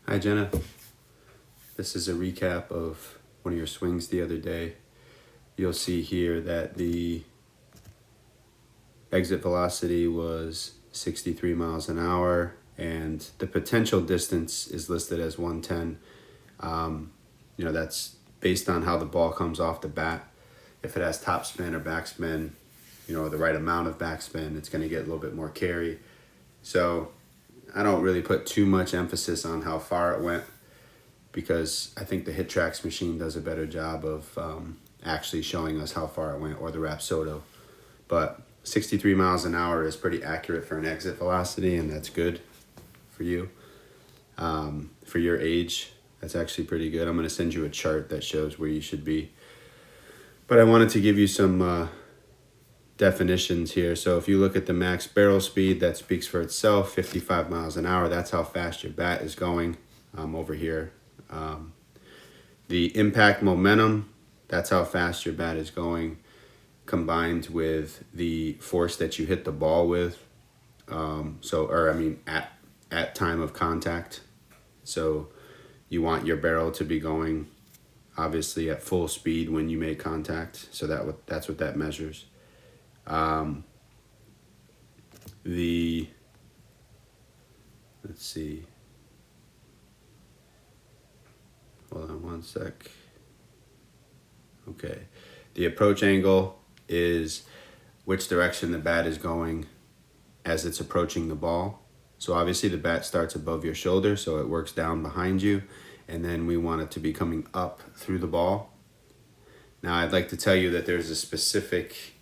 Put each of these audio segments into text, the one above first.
Hi, Jenna. This is a recap of one of your swings the other day. You'll see here that the exit velocity was 63 miles an hour and the potential distance is listed as 110. That's based on how the ball comes off the bat. If it has topspin or backspin, the right amount of backspin, it's going to get a little bit more carry. So I don't really put too much emphasis on how far it went, because I think the Hit Tracks machine does a better job of actually showing us how far it went, or the Rapsodo. But 63 miles an hour is pretty accurate for an exit velocity, and that's good for you. For your age, that's actually pretty good. I'm going to send you a chart that shows where you should be. But I wanted to give you some definitions here. So if you look at the max barrel speed, that speaks for itself, 55 miles an hour. That's how fast your bat is going over here. The impact momentum, that's how fast your bat is going, combined with the force that you hit the ball with. At time of contact. So you want your barrel to be going obviously at full speed when you make contact. So that's what that measures. Let's see. Hold on one sec. Okay. The approach angle is which direction the bat is going as it's approaching the ball. So obviously the bat starts above your shoulder, so it works down behind you, and then we want it to be coming up through the ball. Now I'd like to tell you that there's a specific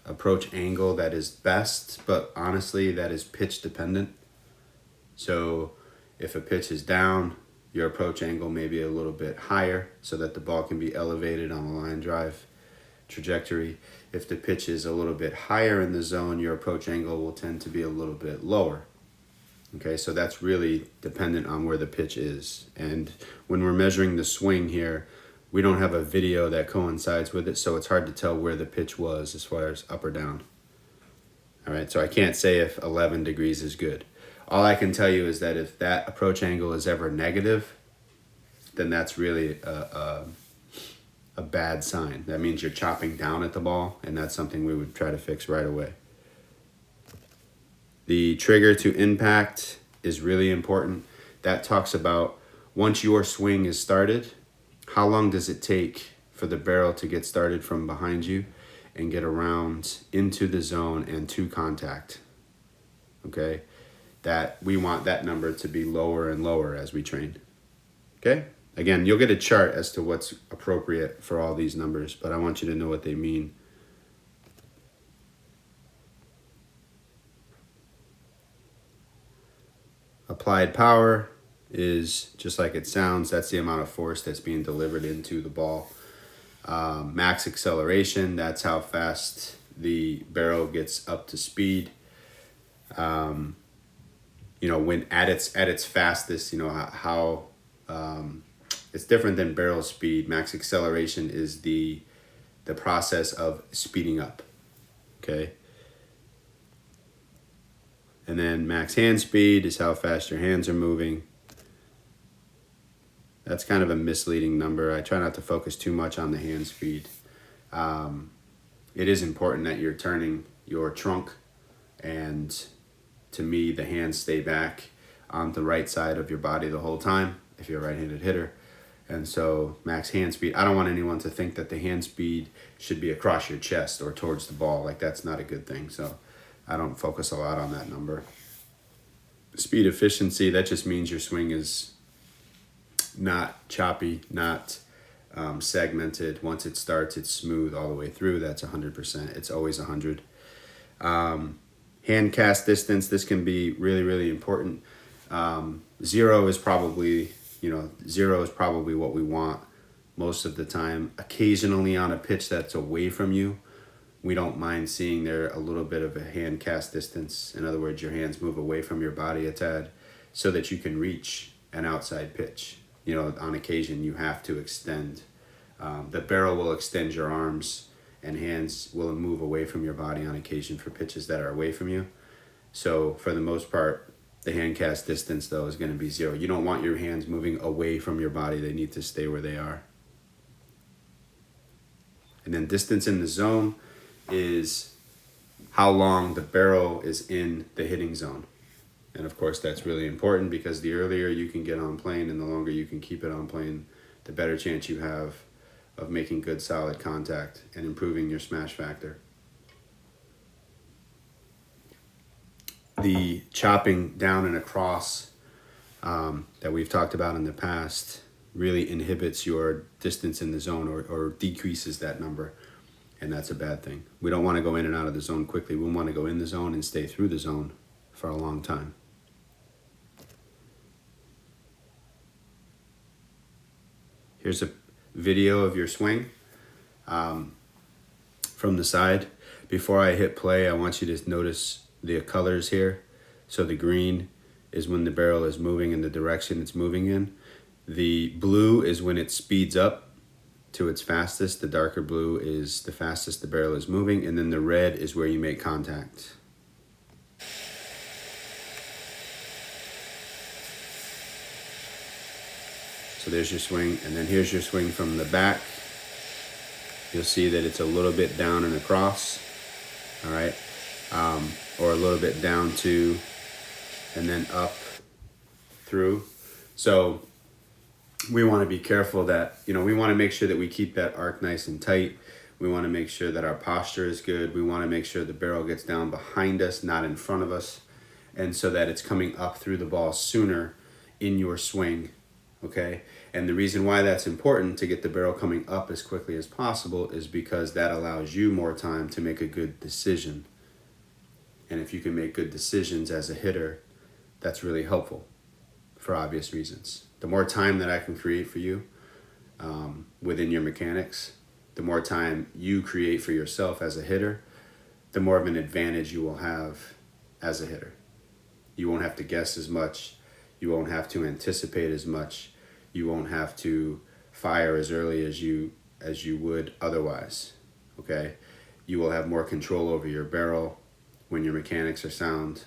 approach angle that is best, but honestly that is pitch dependent. So if a pitch is down, your approach angle may be a little bit higher so that the ball can be elevated on a line drive trajectory. If the pitch is a little bit higher in the zone, your approach angle will tend to be a little bit lower. Okay, so that's really dependent on where the pitch is. And when we're measuring the swing here, we don't have a video that coincides with it, so it's hard to tell where the pitch was as far as up or down. All right, so I can't say if 11 degrees is good. All I can tell you is that if that approach angle is ever negative, then that's really a bad sign. That means you're chopping down at the ball, and that's something we would try to fix right away. The trigger to impact is really important. That talks about once your swing is started, how long does it take for the barrel to get started from behind you and get around into the zone and to contact. Okay? That we want that number to be lower and lower as we train. Okay? Again, you'll get a chart as to what's appropriate for all these numbers, but I want you to know what they mean. Applied power is just like it sounds. That's the amount of force that's being delivered into the ball. Max acceleration, that's how fast the barrel gets up to speed. When at its fastest, how it's different than barrel speed. Max acceleration is the process of speeding up. Okay. And then max hand speed is how fast your hands are moving. That's kind of a misleading number. I try not to focus too much on the hand speed. It is important that you're turning your trunk, and to me, the hands stay back on the right side of your body the whole time if you're a right-handed hitter. And so max hand speed, I don't want anyone to think that the hand speed should be across your chest or towards the ball. Like, that's not a good thing. So I don't focus a lot on that number. Speed efficiency, that just means your swing is not choppy, not segmented. Once it starts, it's smooth all the way through. That's 100%. It's always 100. Hand cast distance, this can be really, really important. Zero is probably what we want most of the time. Occasionally on a pitch that's away from you, we don't mind seeing there a little bit of a hand cast distance. In other words, your hands move away from your body a tad so that you can reach an outside pitch. On occasion, you have to extend. The barrel will extend your arms, and hands will move away from your body on occasion for pitches that are away from you. So for the most part, The hand cast distance, though, is going to be 0. You don't want your hands moving away from your body. They need to stay where they are. And then distance in the zone is how long the barrel is in the hitting zone. And of course, that's really important because the earlier you can get on plane and the longer you can keep it on plane, the better chance you have of making good solid contact and improving your smash factor. The chopping down and across that we've talked about in the past really inhibits your distance in the zone or decreases that number, and that's a bad thing. We don't want to go in and out of the zone quickly. We want to go in the zone and stay through the zone for a long time. Here's a video of your swing from the side. Before I hit play, I want you to notice the colors here. So the green is when the barrel is moving in the direction it's moving in. The blue is when it speeds up to its fastest. The darker blue is the fastest the barrel is moving. And then the red is where you make contact. So there's your swing, and then here's your swing from the back. You'll see that it's a little bit down and across, all right? Or a little bit down to, and then up through. So we want to be careful that, we want to make sure that we keep that arc nice and tight. We want to make sure that our posture is good. We want to make sure the barrel gets down behind us, not in front of us, and so that it's coming up through the ball sooner in your swing, okay? And the reason why that's important to get the barrel coming up as quickly as possible is because that allows you more time to make a good decision. And if you can make good decisions as a hitter, that's really helpful for obvious reasons. The more time that I can create for you within your mechanics, the more time you create for yourself as a hitter, the more of an advantage you will have as a hitter. You won't have to guess as much. You won't have to anticipate as much. You won't have to fire as early as you would otherwise, okay? You will have more control over your barrel. When your mechanics are sound,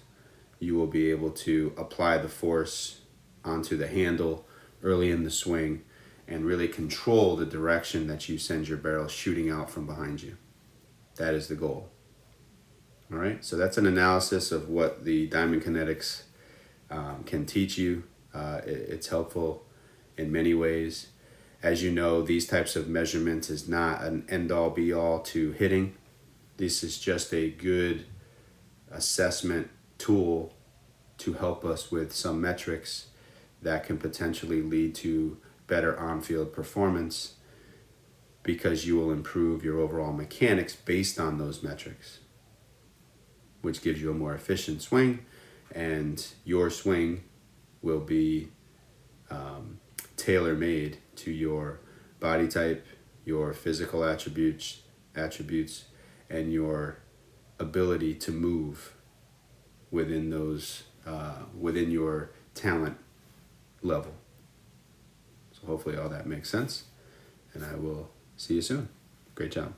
you will be able to apply the force onto the handle early in the swing and really control the direction that you send your barrel shooting out from behind you. That is the goal. All right, so that's an analysis of what the Diamond Kinetics can teach you. It's helpful in many ways. As you know, these types of measurements is not an end-all be-all to hitting. This is just a good assessment tool to help us with some metrics that can potentially lead to better on-field performance because you will improve your overall mechanics based on those metrics, which gives you a more efficient swing, and your swing will be tailor-made to your body type, your physical attributes, and your ability to move within those within your talent level. So hopefully all that makes sense, and I will see you soon. Great job.